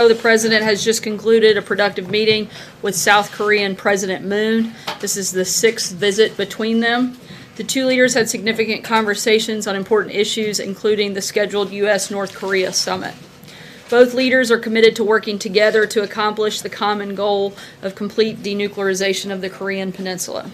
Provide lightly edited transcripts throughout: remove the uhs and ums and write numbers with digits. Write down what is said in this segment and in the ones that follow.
The President has just concluded a productive meeting with South Korean President Moon. This is the 6th visit between them. The two leaders had significant conversations on important issues, including the scheduled U.S.-North Korea summit. Both leaders are committed to working together to accomplish the common goal of complete denuclearization of the Korean Peninsula.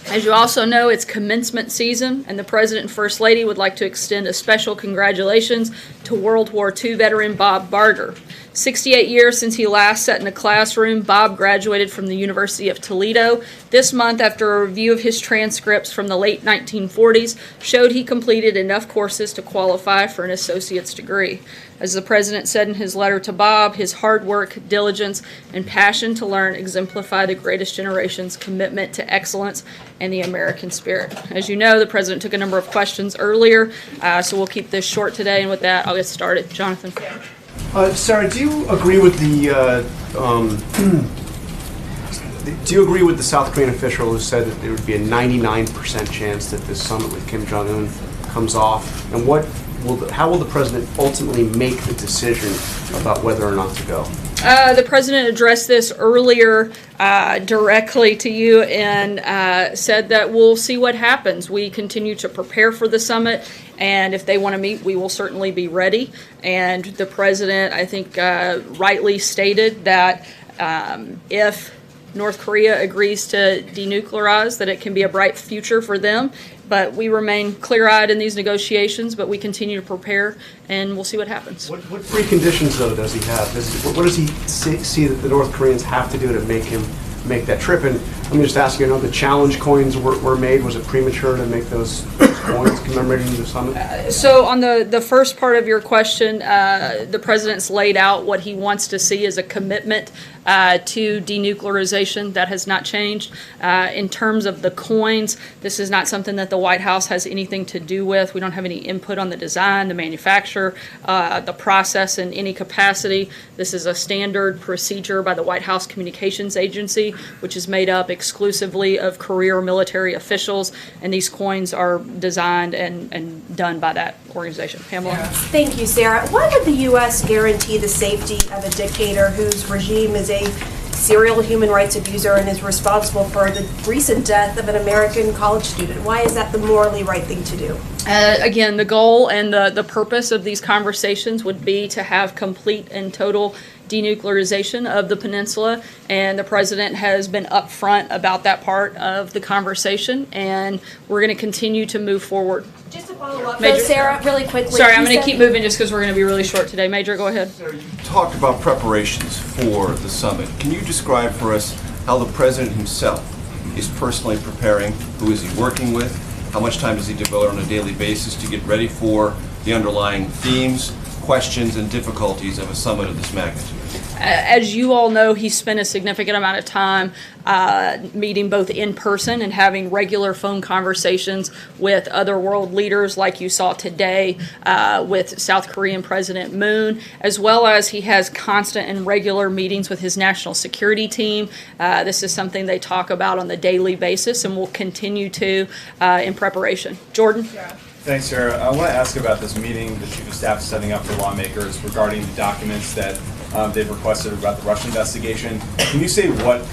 As you also know, it's commencement season, and the President and First Lady would like to extend a special congratulations to World War II veteran Bob Barger. 68 years since he last sat in a classroom, Bob graduated from the University of Toledo. This month, after a review of his transcripts from the late 1940s, showed he completed enough courses to qualify for an associate's degree. As the President said in his letter to Bob, his hard work, diligence, and passion to learn exemplify the greatest generation's commitment to excellence and the American spirit. As you know, the President took a number of questions earlier, so we'll keep this short today, and with that, I'll get started. Jonathan. Sarah, do you agree with the South Korean official who said that there would be a 99% chance that this summit with Kim Jong-un comes off? And how will the President ultimately make the decision about whether or not to go? The President addressed this earlier directly to you and said that we'll see what happens. We continue to prepare for the summit, and if they want to meet, we will certainly be ready. And the President, I think, rightly stated that if North Korea agrees to denuclearize, that it can be a bright future for them. But we remain clear-eyed in these negotiations, but we continue to prepare, and we'll see what happens. What preconditions, though, does he have? What does he see that the North Koreans have to do to make that trip? And let me just ask you, the challenge coins were made. Was it premature to make those coins commemorating the summit? So on the first part of your question, the President's laid out what he wants to see as a commitment to denuclearization. That has not changed. In terms of the coins, this is not something that the White House has anything to do with. We don't have any input on the design, the manufacture, the process in any capacity. This is a standard procedure by the White House Communications Agency, which is made up exclusively of career military officials, and these coins are designed and done by that organization. Pamela? Thank you, Sarah. Why would the U.S. guarantee the safety of a dictator whose regime is a serial human rights abuser and is responsible for the recent death of an American college student? Why is that the morally right thing to do? Again, the goal and the purpose of these conversations would be to have complete and total denuclearization of the peninsula, and the President has been upfront about that part of the conversation, and we're going to continue to move forward. Just to follow up, though, Sarah, really quickly. Sorry, I'm going to keep moving just because we're going to be really short today. Major, go ahead. Sarah, you talked about preparations for the summit. Can you describe for us how the President himself is personally preparing? Who is he working with? How much time does he devote on a daily basis to get ready for the underlying themes, questions, and difficulties of a summit of this magnitude? As you all know, he spent a significant amount of time meeting both in person and having regular phone conversations with other world leaders like you saw today with South Korean President Moon, as well as he has constant and regular meetings with his national security team. This is something they talk about on a daily basis and will continue to in preparation. Jordan? Yeah. Thanks, Sarah. I want to ask about this meeting the Chief of Staff is setting up for lawmakers regarding the documents that they've requested about the Russia investigation. Can you say what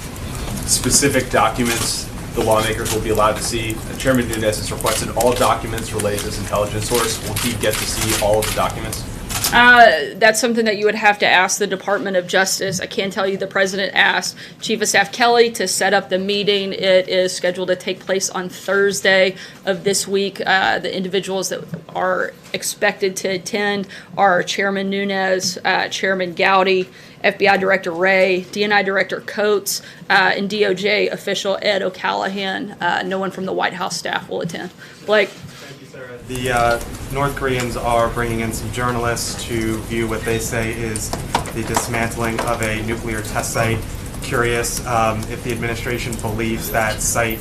specific documents the lawmakers will be allowed to see? Chairman Nunes has requested all documents related to this intelligence source. Will he get to see all of the documents? That's something that you would have to ask the Department of Justice. I can tell you the President asked Chief of Staff Kelly to set up the meeting. It is scheduled to take place on Thursday of this week. The individuals that are expected to attend are Chairman Nunes, Chairman Gowdy, FBI Director Wray, DNI Director Coates, and DOJ official Ed O'Callahan. No one from the White House staff will attend. Blake? The North Koreans are bringing in some journalists to view what they say is the dismantling of a nuclear test site. Curious if the administration believes that site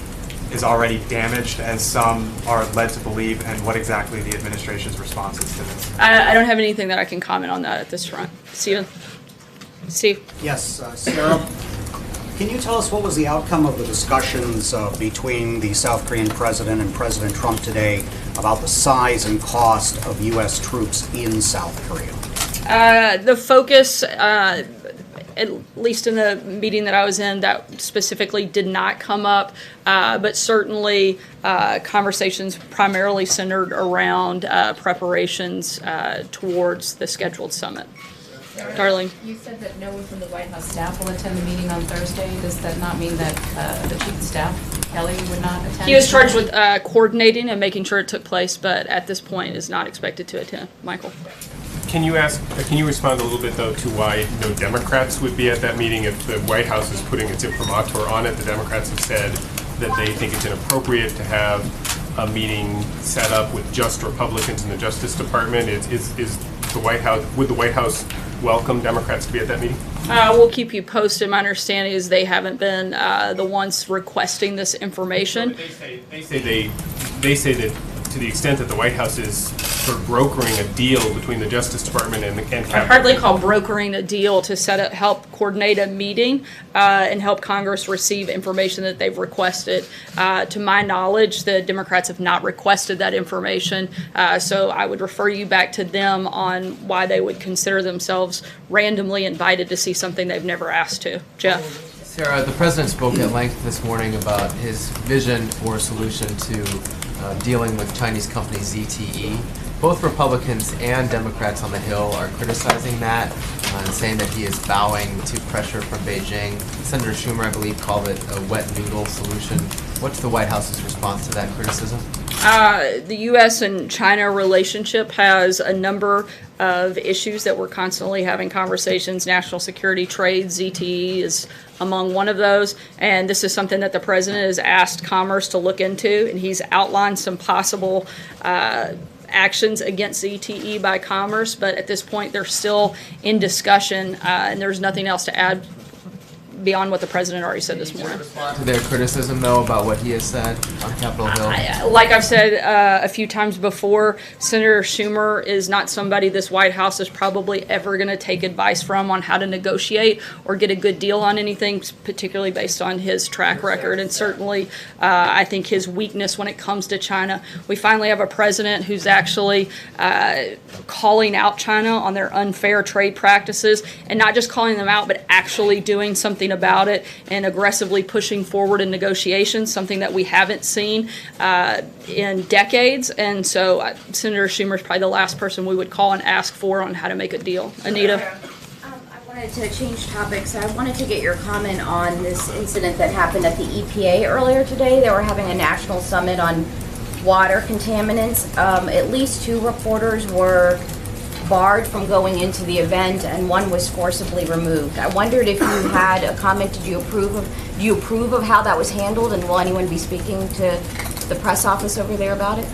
is already damaged, as some are led to believe, and what exactly the administration's response is to this. I don't have anything that I can comment on that at this front. Steve? Yes, Sarah. Can you tell us what was the outcome of the discussions between the South Korean president and President Trump today about the size and cost of U.S. troops in South Korea? The focus, at least in the meeting that I was in, that specifically did not come up, but certainly conversations primarily centered around preparations towards the scheduled summit. Darling. You said that no one from the White House staff will attend the meeting on Thursday. Does that not mean that the chief of staff, Kelly, would not attend? He was charged with coordinating and making sure it took place, but at this point is not expected to attend. Michael. Can you respond a little bit, though, to why no Democrats would be at that meeting if the White House is putting its imprimatur on it? The Democrats have said that they think it's inappropriate to have a meeting set up with just Republicans in the Justice Department. Is the White House, would the White House welcome Democrats to be at that meeting? We'll keep you posted. My understanding is they haven't been the ones requesting this information. They say that to the extent that the White House is sort of brokering a deal between the Justice Department and I hardly call brokering a deal to help coordinate a meeting and help Congress receive information that they've requested. To my knowledge, the Democrats have not requested that information, so I would refer you back to them on why they would consider themselves randomly invited to see something they've never asked to. Jeff? Sarah, the President spoke at length this morning about his vision for a solution to dealing with Chinese company ZTE. Both Republicans and Democrats on the Hill are criticizing that and saying that he is bowing to pressure from Beijing. Senator Schumer, I believe, called it a wet noodle solution. What's the White House's response to that criticism? The U.S. and China relationship has a number of issues that we're constantly having conversations. National security, trade, ZTE is among one of those, and this is something that the President has asked Commerce to look into, and he's outlined some possible actions against ZTE by Commerce, but at this point they're still in discussion, and there's nothing else to add beyond what the President already said this morning. To their criticism, though, about what he has said on Capitol Hill? Like I've said a few times before, Senator Schumer is not somebody this White House is probably ever going to take advice from on how to negotiate or get a good deal on anything, particularly based on his track record. And certainly, I think his weakness when it comes to China. We finally have a president who's actually calling out China on their unfair trade practices, and not just calling them out, but actually doing something about it and aggressively pushing forward in negotiations, something that we haven't seen in decades. And so Senator Schumer is probably the last person we would call and ask for on how to make a deal. Anita? I wanted to change topics. I wanted to get your comment on this incident that happened at the EPA earlier today. They were having a national summit on water contaminants. At least 2 reporters were barred from going into the event, and 1 was forcibly removed. I wondered if you had a comment. Do you approve of how that was handled, and will anyone be speaking to the press office over there about it?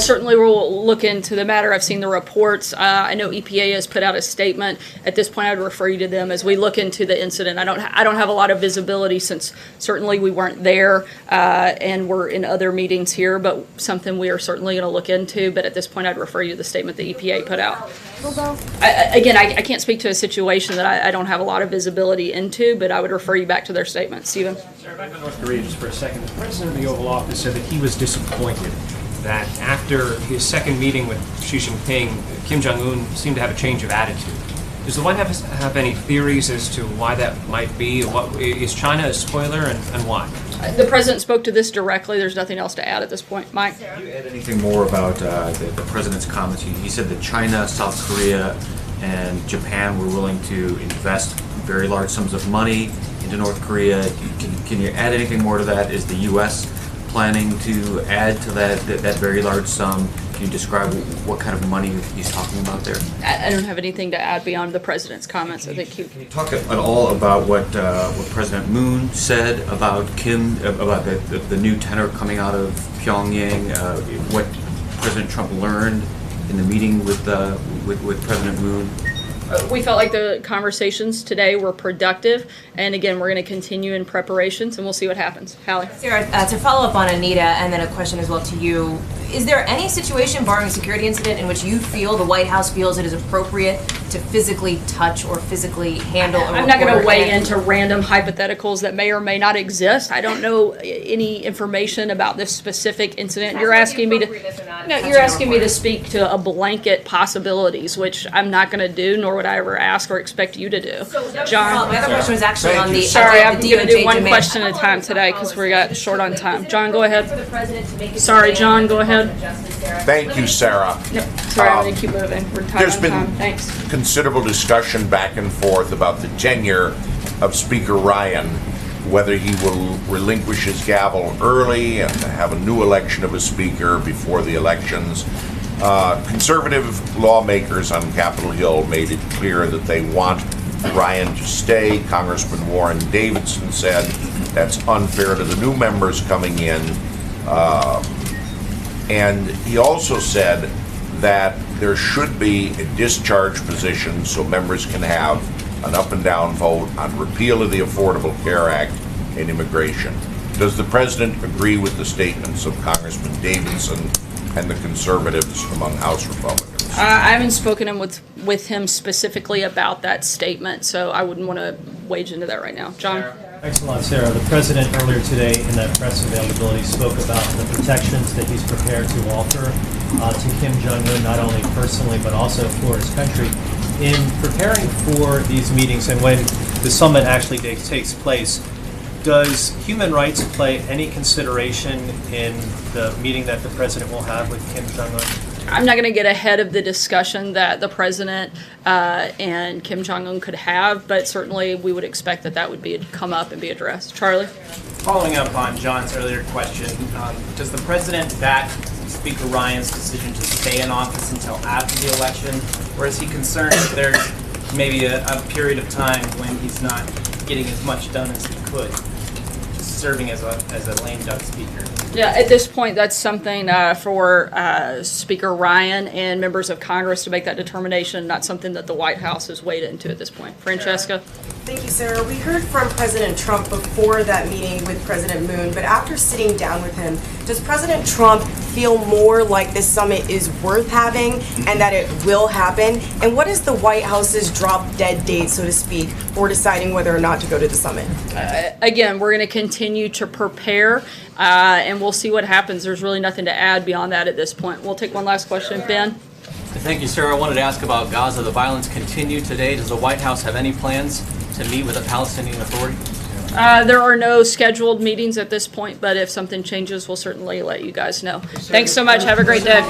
Certainly we'll look into the matter. I've seen the reports. I know EPA has put out a statement. At this point, I would refer you to them as we look into the incident. I don't have a lot of visibility since certainly we weren't there and we're in other meetings here, but something we are certainly going to look into. But at this point, I'd refer you to the statement the EPA put out. I can't speak to a situation that I don't have a lot of visibility into, but I would refer you back to their statement. Stephen? Sarah, back on North Korea just for a second. The President of the Oval Office said that he was disappointed that after his second meeting with Xi Jinping, Kim Jong-un seemed to have a change of attitude. Does the White House have any theories as to why that might be? Is China a spoiler, and why? The President spoke to this directly. There's nothing else to add at this point. Mike? Can you add anything more about the President's comments? He said that China, South Korea, and Japan were willing to invest very large sums of money into North Korea. Can you add anything more to that? Is the U.S. planning to add to that very large sum? Can you describe what kind of money he's talking about there? I don't have anything to add beyond the President's comments. I think Can you talk at all about what President Moon said about Kim, about the new tenor coming out of Pyongyang, what President Trump learned in the meeting with President Moon? We felt like the conversations today were productive, and again, we're going to continue in preparations, and we'll see what happens. Hallie? Sarah, to follow up on Anita, and then a question as well to you, is there any situation, barring a security incident, in which you feel the White House feels it is appropriate to physically touch or physically handle a I'm not going to weigh into random hypotheticals that may or may not exist. I don't know any information about this specific incident. You're asking me to speak to a blanket possibilities, which I'm not going to do, nor would I ever ask or expect you to do. Well, John? my other question was actually on the. Sorry, I'm the going to do DOJ one demand. question at a time today because we got short on time. John, go For ahead. the president to make a Sorry, demand John, for go ahead. Department of Justice, Sarah. Thank you, Sarah. Yep, sorry, I'm going to keep moving. We're tight There's on been time. Thanks. considerable discussion back and forth about the tenure of Speaker Ryan, whether he will relinquish his gavel early and have a new election of a speaker before the elections. Conservative lawmakers on Capitol Hill made it clear that they want Ryan to stay. Congressman Warren Davidson said that's unfair to the new members coming in. And he also said that there should be a discharge position so members can have an up and down vote on repeal of the Affordable Care Act and immigration. Does the president agree with the statements of Congressman Davidson and the conservatives among House Republicans? I haven't spoken with him specifically about that statement, so I wouldn't want to wade into that right now. John? Thanks a lot, Sarah. The president earlier today in that press availability spoke about the protections that he's prepared to offer to Kim Jong-un, not only personally but also for his country. In preparing for these meetings and when the summit actually takes place, does human rights play any consideration in the meeting that the president will have with Kim Jong-un? I'm not going to get ahead of the discussion that the president and Kim Jong-un could have, but certainly we would expect that would come up and be addressed. Charlie? Following up on John's earlier question, does the president back Speaker Ryan's decision to stay in office until after the election, or is he concerned that there's maybe a period of time when he's not getting as much done as he could, just serving as a lame duck speaker? Yeah, at this point, that's something for Speaker Ryan and members of Congress to make that determination, not something that the White House has weighed into at this point. Francesca? Thank you, Sarah. We heard from President Trump before that meeting with President Moon, but after sitting down with him, does President Trump feel more like this summit is worth having and that it will happen? And what is the White House's drop-dead date, so to speak, for deciding whether or not to go to the summit? Again, we're going to continue to prepare, and we'll see what happens. There's really nothing to add beyond that at this point. We'll take one last question. Ben? Thank you, Sarah. I wanted to ask about Gaza. The violence continued today. Does the White House have any plans to meet with the Palestinian Authority? There are no scheduled meetings at this point, but if something changes, we'll certainly let you guys know. Thanks so much. Have a great day.